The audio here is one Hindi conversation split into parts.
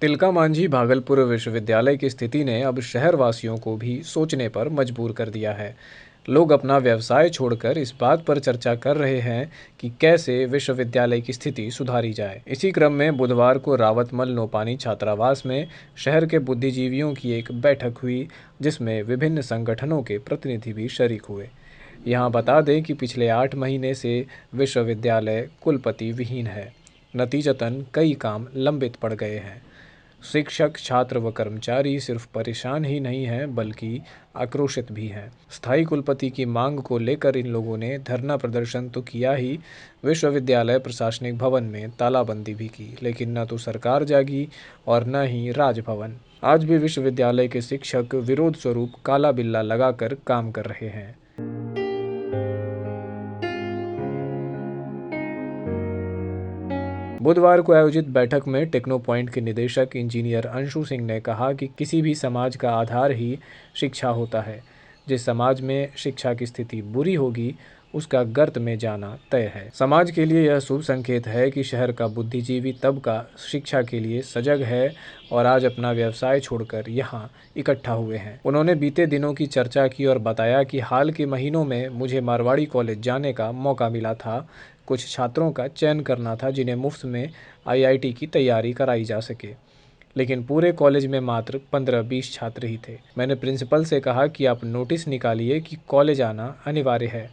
तिलका मांझी भागलपुर विश्वविद्यालय की स्थिति ने अब शहरवासियों को भी सोचने पर मजबूर कर दिया है। लोग अपना व्यवसाय छोड़कर इस बात पर चर्चा कर रहे हैं कि कैसे विश्वविद्यालय की स्थिति सुधारी जाए। इसी क्रम में बुधवार को रावतमल नौपानी छात्रावास में शहर के बुद्धिजीवियों की एक बैठक हुई, जिसमें विभिन्न संगठनों के प्रतिनिधि भी शरीक हुए। यहाँ बता दें कि पिछले 8 महीने से विश्वविद्यालय कुलपति विहीन है। नतीजतन कई काम लंबित पड़ गए हैं। शिक्षक, छात्र व कर्मचारी सिर्फ परेशान ही नहीं हैं, बल्कि आक्रोशित भी हैं। स्थायी कुलपति की मांग को लेकर इन लोगों ने धरना प्रदर्शन तो किया ही, विश्वविद्यालय प्रशासनिक भवन में तालाबंदी भी की, लेकिन न तो सरकार जागी और न ही राजभवन। आज भी विश्वविद्यालय के शिक्षक विरोध स्वरूप काला बिल्ला लगाकर काम कर रहे हैं। बुधवार को आयोजित बैठक में टेक्नो पॉइंट के निदेशक इंजीनियर अंशु सिंह ने कहा कि किसी भी समाज का आधार ही शिक्षा होता है। जिस समाज में शिक्षा की स्थिति बुरी होगी, उसका गर्त में जाना तय है। समाज के लिए यह शुभ संकेत है कि शहर का बुद्धिजीवी तबका शिक्षा के लिए सजग है और आज अपना व्यवसाय छोड़कर यहाँ इकट्ठा हुए हैं। उन्होंने बीते दिनों की चर्चा की और बताया कि हाल के महीनों में मुझे मारवाड़ी कॉलेज जाने का मौका मिला था। कुछ छात्रों का चयन करना था जिन्हें मुफ्त में आईआईटी की तैयारी कराई जा सके, लेकिन पूरे कॉलेज में मात्र 15-20 छात्र ही थे। मैंने प्रिंसिपल से कहा कि आप नोटिस निकालिए कि कॉलेज आना अनिवार्य है।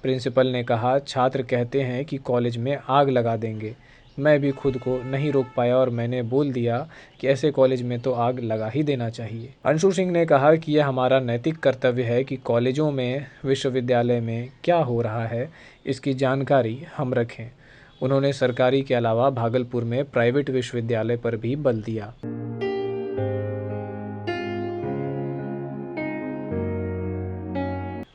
प्रिंसिपल ने कहा, छात्र कहते हैं कि कॉलेज में आग लगा देंगे। मैं भी खुद को नहीं रोक पाया और मैंने बोल दिया कि ऐसे कॉलेज में तो आग लगा ही देना चाहिए। अंशु सिंह ने कहा कि यह हमारा नैतिक कर्तव्य है कि कॉलेजों में, विश्वविद्यालय में क्या हो रहा है, इसकी जानकारी हम रखें। उन्होंने सरकारी के अलावा भागलपुर में प्राइवेट विश्वविद्यालय पर भी बल दिया।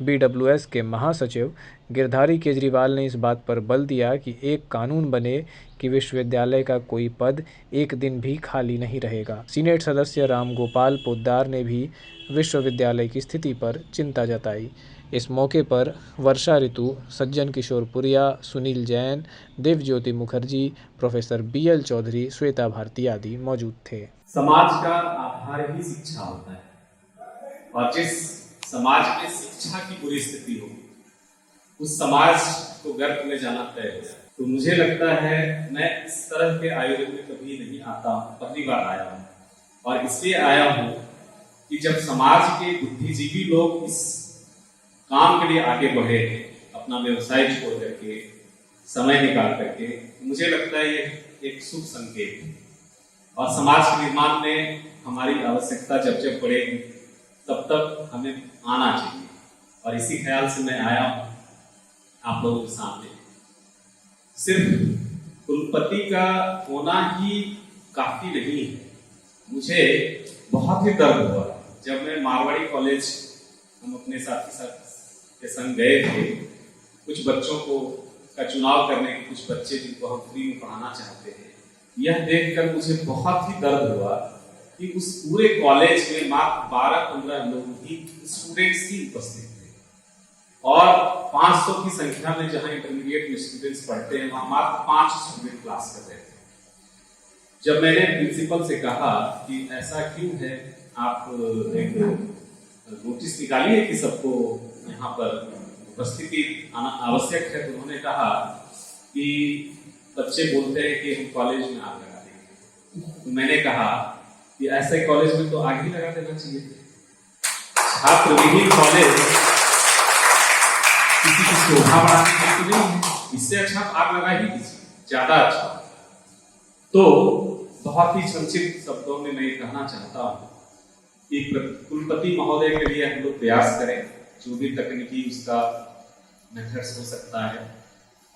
बीडब्ल्यूएस के महासचिव गिरधारी केजरीवाल ने इस बात पर बल दिया कि एक कानून बने कि विश्वविद्यालय का कोई पद एक दिन भी खाली नहीं रहेगा। सीनेट सदस्य रामगोपाल पोद्दार ने भी विश्वविद्यालय की स्थिति पर चिंता जताई। इस मौके पर वर्षा ऋतु, सज्जन किशोर पुरिया, सुनील जैन, देवज्योति मुखर्जी, प्रोफेसर बीएल चौधरी, श्वेता भारती आदि मौजूद थे। समाज का आधार ही शिक्षा होता है और जिस समाज में शिक्षा की बुरी स्थिति हो, उस समाज को गर्त में जाना तय है। तो मुझे लगता है मैं इस तरह के आयोजन में कभी नहीं आता हूँ, पहली बार आया हूँ और इसलिए आया हूँ कि जब समाज के बुद्धिजीवी लोग इस काम के लिए आगे बढ़े, अपना व्यवसाय छोड़ करके, समय निकाल करके, मुझे लगता है ये एक शुभ संकेत है और समाज के निर्माण में हमारी आवश्यकता जब जब पड़ेगी तब तक हमें आना चाहिए और इसी ख्याल से मैं आया हूं आप लोगों के सामने। सिर्फ कुलपति का होना ही काफी नहीं है। मुझे बहुत ही दर्द हुआ जब मैं मारवाड़ी कॉलेज, हम अपने साथी के संग गए थे, कुछ बच्चों को का चुनाव करने के, कुछ बच्चे जिनको हम फ्री में पढ़ाना चाहते हैं, यह देखकर मुझे बहुत ही दर्द हुआ कि उस पूरे कॉलेज में मात्र 12-15 लोग ही स्टूडेंट्स ही उपस्थित थे और 500 की संख्या में जहां इंटरमीडिएट में स्टूडेंट्स पढ़ते हैं, वहां मात्र 5 स्टूडेंट क्लास कर रहे थे। जब मैंने प्रिंसिपल से कहा कि ऐसा क्यों है, आप एक नोटिस निकालिए कि सबको यहाँ पर उपस्थिति आना आवश्यक है, तो उन्होंने कहा कि बच्चे बोलते हैं कि हम कॉलेज में आग लगा देंगे। तो मैंने कहा कि ऐसे कॉलेज में तो आग ही लगा देना चाहिए। छात्र विहीन कॉलेज किसी की शोभा बढ़ाने के लिए नहीं है, इससे अच्छा आग लगा ही दीजिए, ज्यादा अच्छा। तो बहुत ही संक्षिप्त शब्दों में मैं कहना चाहता हूँ कि कुलपति महोदय के लिए हम लोग प्रयास करें, जो भी तकनीकी उसका मेथड्स हो सकता है,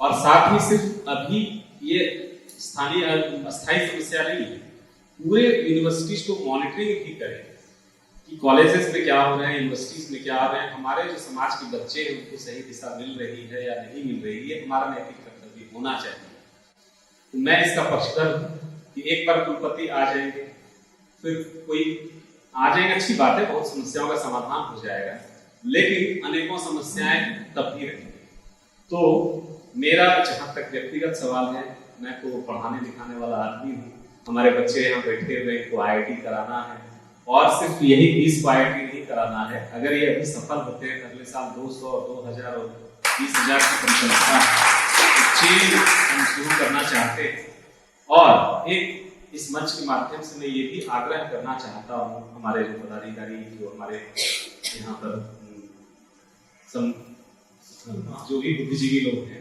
और साथ ही सिर्फ अभी ये अस्थायी समस्या नहीं है, पूरे यूनिवर्सिटीज को मॉनिटरिंग भी करें कि कॉलेजेस में क्या हो रहा है, यूनिवर्सिटीज में क्या हो रहा है, हमारे जो समाज के बच्चे हैं उनको सही दिशा मिल रही है या नहीं मिल रही है, हमारा नैतिक कर्तव्य होना चाहिए। तो मैं इसका पक्षधर हूँ कि एक बार कुलपति आ जाएंगे, फिर कोई आ जाएंगे, अच्छी बात है, बहुत समस्याओं का समाधान हो जाएगा, लेकिन अनेकों समस्याएं तब भी रहेंगी। तो मेरा जहां तक व्यक्तिगत सवाल है, मैं तो पढ़ाने लिखाने वाला आदमी हूँ हमारे बच्चे यहाँ बैठे हुए इनको IIT कराना है, और सिर्फ यही 20 को IIT नहीं कराना है। अगर ये अभी सफल होते हैं, अगले साल 200, 2000 और 20,000 की परिसंख्या चेन हम शुरू करना चाहते हैं। और एक इस मंच के माध्यम से मैं ये भी आग्रह करना चाहता हूँ हमारे जो पदाधिकारी, जो हमारे यहाँ पर जो भी बुद्धिजीवी लोग हैं,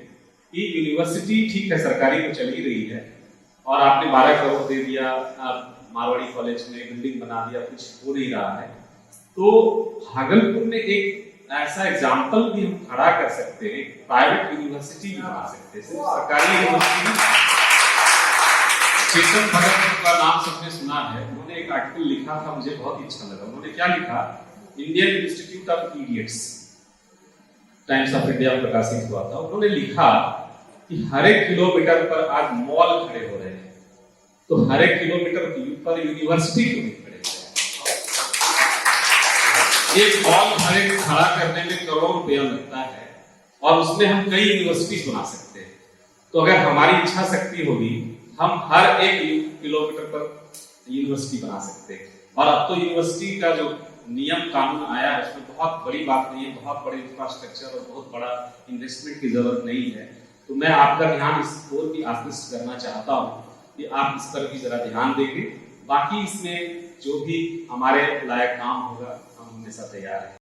कि यूनिवर्सिटी ठीक है सरकारी तो चल ही रही है, और आपने 12 करोड़ दे दिया, मारवाड़ी कॉलेज में बिल्डिंग बना दिया, कुछ हो नहीं रहा है, तो भागलपुर में एक ऐसा एग्जाम्पल भी हम खड़ा कर सकते हैं, प्राइवेट यूनिवर्सिटी भी बना सकते हैं, सिर्फ सरकारी यूनिवर्सिटी। चेतन भगत का नाम सबने सुना है, उन्होंने एक आर्टिकल लिखा था, मुझे बहुत ही अच्छा लगा। उन्होंने क्या लिखा, Indian institute of idiots, times of India में प्रकाशित हुआ था। उन्होंने लिखा कि हर एक किलोमीटर पर आज मॉल खड़े हो रहे हैं, तो हर एक किलोमीटर पर यूनिवर्सिटी क्यों नहीं खड़े हो रहे? एक मॉल खड़ा करने में करोड़ों रुपया लगता है, और उसमें हम कई यूनिवर्सिटी बना सकते हैं। तो अगर हमारी इच्छा शक्ति होगी, हम हर एक किलोमीटर पर यूनिवर्सिटी बना सकते हैं। और अब तो यूनिवर्सिटी का जो नियम कानून आया है, उसमें बहुत बड़ी बात नहीं है, बहुत बड़े इंफ्रास्ट्रक्चर और बहुत बड़ा इन्वेस्टमेंट की जरूरत नहीं है। तो मैं आपका ध्यान इस ओर भी आकृष्ट करना चाहता हूँ कि आप इस पर भी जरा ध्यान देंगे। बाकी इसमें जो भी हमारे लायक काम होगा, हम हमेशा तैयार हैं।